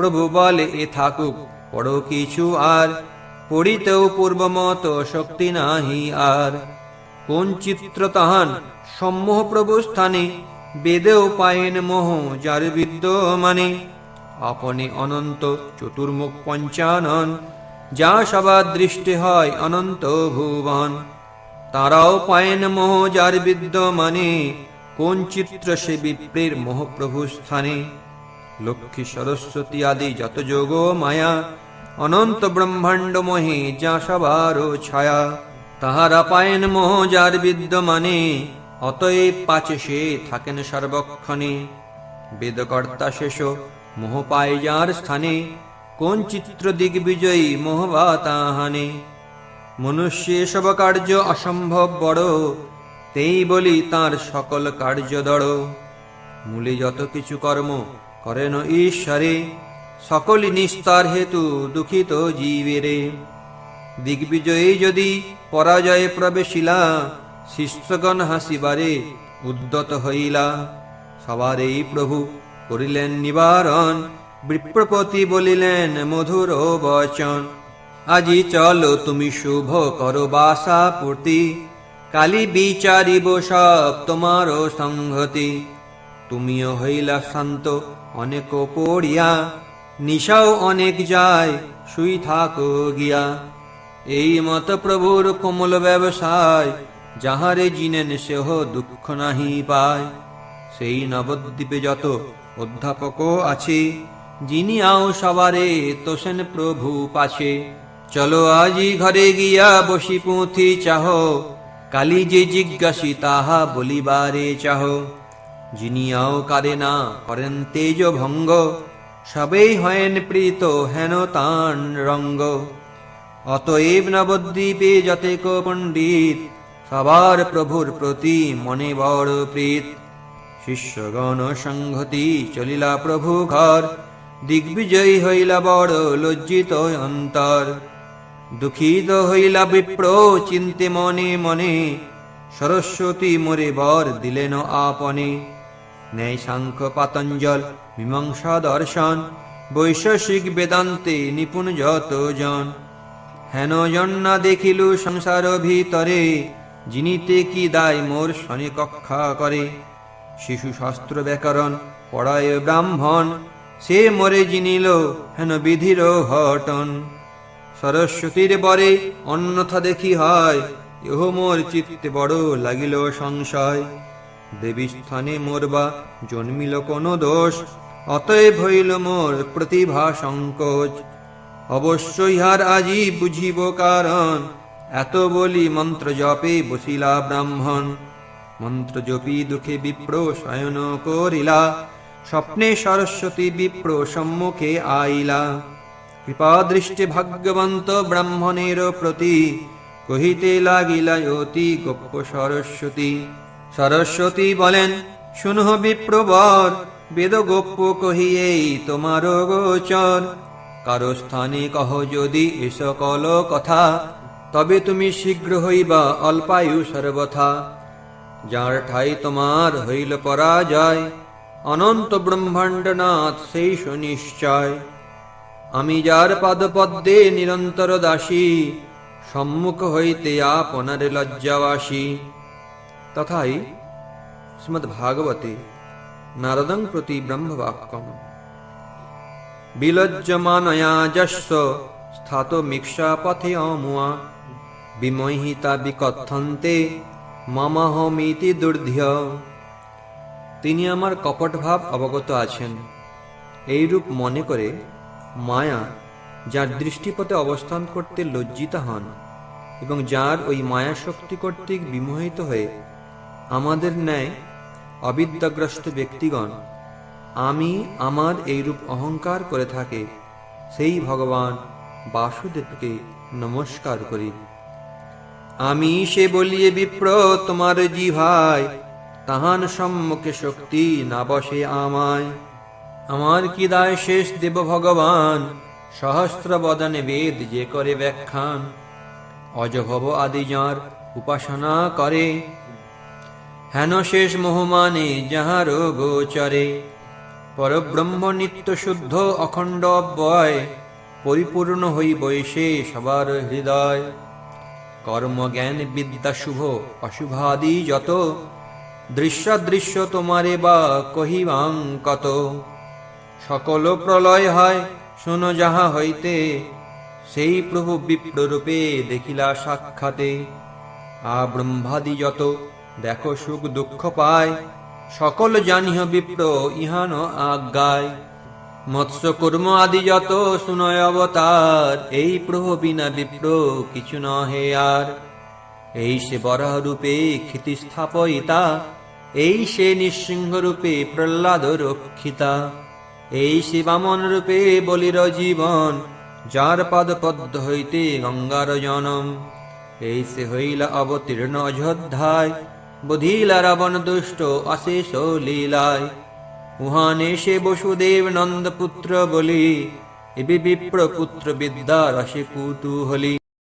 প্রভু বলে এ থাকুক পড়ো কিছু আর, পড়িতেও পূর্বমত শক্তি নাহি আর। কোন চিত্র তাহান সম্মোহ প্রভু স্থানে, বেদেও পায়েন মোহ যার বিদ্যমানে। আপনি অনন্ত চতুর্মুখ পঞ্চানন, যা সবার দৃষ্টি হয় অনন্ত ভুবন। তারাও পায়েন মোহ যার বিদ্যমানে, কোন চিত্র সে বিপ্রের মোহ প্রভু স্থানে। লক্ষ্মী সরস্বতী আদি যত যোগ মায়া, অনন্ত ব্রহ্মাণ্ড মোহে যা সবারও ছায়া। তাহারা পায়েন মোহ যার বিদ্যমানে, অতএব পাচে সে থাকেন সর্বক্ষণে। বেদকর্তা শেষ মোহ পায় যার স্থানে, কোন চিত্র দিগ্বিজয়ী মোহ বা তাহানে। মনুষ্য সব কার্য অসম্ভব বড়, তেই বলি তার সকল কার্য দড়। মূলে যত কিছু কর্ম করেন ঈশ্বরে, সকলই নিস্তার হেতু দুঃখিত জীবেরে। দিগ্বিজয়ী যদি পরাজয়ে প্রবেশিলা, শিষ্যগণ হাসিবারে উদ্যত হইলা। সবারেই প্রভু করিলেন নিবারণ, বিপ্রপতি বলিলেন মধুর বচন। আজি চলো তুমি শুভ করো বাসা পূর্তি, কালি বিচারিব সব তোমারও সংহতি। তুমিও হইলা শান্ত অনেক পড়িয়া, নিশাও অনেক যায় শুই থাকো গিয়া। এই মত প্রভুর কোমল ব্যবসায়, যাহারে জিনেন সেহ দুঃখ নাহি পায়। সেই নবদ্বীপে যত অধ্যাপক আছে, যিনি আও সবারে তোষেন প্রভু পাছে। চলো আজি ঘরে গিয়া বসি পুঁথি চাহ, কালি যে জিজ্ঞাসি তাহা বলিবারে চাহ। যিনি আও কারে না করেন তেজ ভঙ্গ, সবেই হয়েন প্রীত হেন তান রঙ্গ। অতএব নবদ্বীপে যতেক পণ্ডিত, সবার প্রভুর প্রতি মনে বড় প্রীত। শিষ্যগণ সংহতি চলিলা প্রভু ঘর, দিগ্বিজয়ী হইলা বড় লজ্জিত অন্তর। দুঃখিত হইলা বিপ্র চিন্তে মনে মনে, সরস্বতী মোরে বর দিলেন আপনে। ন্যায় সাংখ্য পাতঞ্জল মীমাংসা দর্শন, বৈশেষিক বেদান্তে নিপুণ যত জন। হেন জন না দেখিলু সংসার ভিতরে, জিনিতে কি দায় মোর শনে কক্ষা করে। শিশু শাস্ত্র ব্যাকরণ পড়ায় ব্রাহ্মণ, সে মোরে জিনিল হেন বিধির ঘটন। সরস্বতীর বরে অন্যথা দেখি হয়, ইহ মোর চিত্তে বড় লাগিল সংশয়। দেবী স্থানে মোর বা জন্মিল কোন দোষ, অতএব হইল মোর প্রতিভা সংকোচ। অবশ্য ইহার আজি বুঝিব কারণ, এত বলি মন্ত্র জপে বসিলা ব্রাহ্মণ। মন্ত্র জপি দুঃখে বিপ্র শয়ন করিলা, স্বপ্নে সরস্বতী বিপ্র সম্মুখে আইলা। কৃপা দৃষ্টি ভাগ্যবন্ত ব্রাহ্মণের প্রতি, কহিতে লাগিলা অতি গোপ্য সরস্বতী। সরস্বতী বলেন শুনহ বিপ্রবর, বেদ গোপ্য কহিয়েই তোমার গোচর। কারো স্থানে কহ যদি এ সকল কথা, তবে তুমি শীঘ্র হইবা অল্পায়ু সর্বথা। যার ঠাই তোমার হইল পরাজয়, অনন্ত ব্রহ্মাণ্ডনাথ সেই সুনিশ্চয়। আমি যার পাদপদ্মে নিরন্তর দাসী, সম্মুখ হইতে আপনার লজ্জাবাসী। তথাই শ্রীমদ্ভাগবতে নারদং প্রতি ব্রহ্মবাক্যম। বিলজ্জমানয়া যস্য স্থাতো মিক্ষা পথে অমুয়া, বিমোহিতা বিকথন্তে মমহমিতি দুর্ধ্য। তিনি আমার কপট ভাব অবগত আছেন, এইরূপ মনে করে মায়া যার দৃষ্টিপথে অবস্থান করতে লজ্জিতা হন, এবং যার ওই মায়া শক্তি কর্তৃক বিমোহিত হয়ে আমাদের ন্যায় অবিদ্যাগ্রস্ত ব্যক্তিগণ আমি আমার এইরূপ অহংকার করে থাকে, সেই ভগবান বাসুদেবকে নমস্কার করি। আমি সে বলিয়ে বিপ্র তোমার জিভায়, তাহান সম্মুখে শক্তি না বসে আমায়। আমার কি দায় শেষ দেব ভগবান, সহস্র বদনে বেদ যে করে ব্যাখ্যান। অজভব আদি যাঁর উপাসনা করে, হেন শেষ মোহমানে যাহার গোচরে। পরব্রহ্ম নিত্য শুদ্ধ অখণ্ড অব্যয়, পরিপূর্ণ হইবই সে সবার হৃদয়। কর্ম জ্ঞান বিদ্যা শুভ অশুভাদি যত, দৃশ্যাদৃশ্য তোমারে বা কহিবাং কত। সকল প্রলয় হয় শোনো যাহা হইতে, সেই প্রভু বিপ্ররূপে দেখিলা সাক্ষাতে। ব্রহ্মাদি যত দেখো সুখ দুঃখ পায়, সকল জানিহ বিপ্র ইহান আজ্ঞায়। মৎস্য কুর্ম আদি যত শুনয় অবতার, এই প্রভু বিনা বিপ্র কিছু নহে আর। এই সে বরাহ রূপে ক্ষিতি স্থাপয়িতা, এই সে নৃসিংহ রূপে প্রহ্লাদ রক্ষিতা। এই সে বামন রূপে বলির জীবন, যার পদ পদ্ম হইতে গঙ্গার জনম। এই সে হইলা অবতীর্ণ অযোধ্যায়, বুধিলা রাবণ দুষ্ট অশেষ লীলায়। উহানে সে বসুদেব নন্দ পুত্র বলি, এবি বিপ্র পুত্র বিদ্যা রসে কুতূহলী।